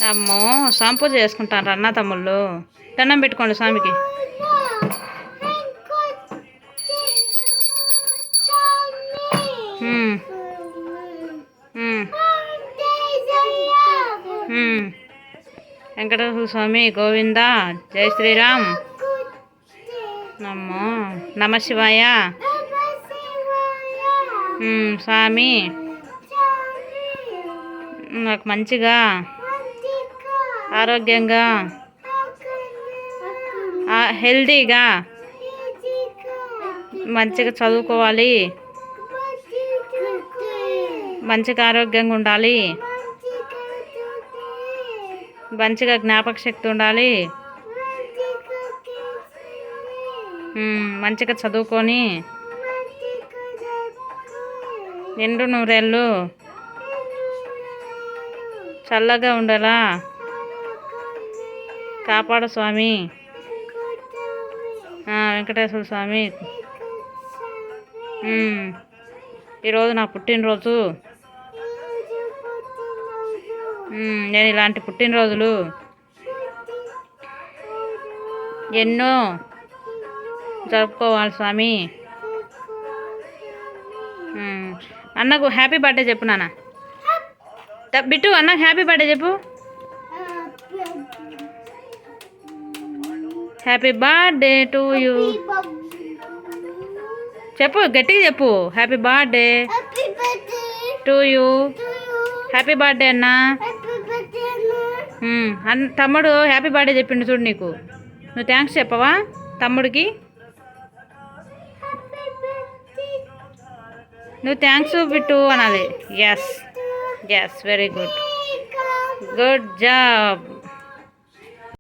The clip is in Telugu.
అమ్మో స్వామి పూజ చేసుకుంటాను అన్న తమ్ముళ్ళు. దండం పెట్టుకోండి స్వామికి. వెంకటేశ్వర స్వామి గోవింద, జై శ్రీరామ్. అమ్మో నమ శివాయ. స్వామి నాకు మంచిగా ఆరోగ్యంగా హెల్తీగా మంచిగా చదువుకోవాలి, మంచిగా ఆరోగ్యంగా ఉండాలి, మంచిగా జ్ఞాపక శక్తి ఉండాలి, మంచిగా చదువుకొని నిండు నూరేళ్ళు చల్లగా ఉండేలా కాపాడు స్వామి. వెంకటేశ్వర స్వామి ఈరోజు నా పుట్టినరోజు. నేను ఇలాంటి పుట్టినరోజులు ఎన్నో జరుపుకోవాలి స్వామి. అన్నకు హ్యాపీ బర్త్డే చెప్పు నాన్న. బిట్టు అన్నకు హ్యాపీ బర్త్డే చెప్పు. హ్యాపీ బర్త్డే టు యూ చెప్పు, గట్టిగా చెప్పు. Happy birthday to you. Happy birthday అన్న. తమ్ముడు హ్యాపీ బర్త్డే చెప్పిండు చూడు నీకు. నువ్వు థ్యాంక్స్ చెప్పవా తమ్ముడికి? నువ్వు థ్యాంక్స్ బిట్టు అనాలి. Yes yes, very good, good job.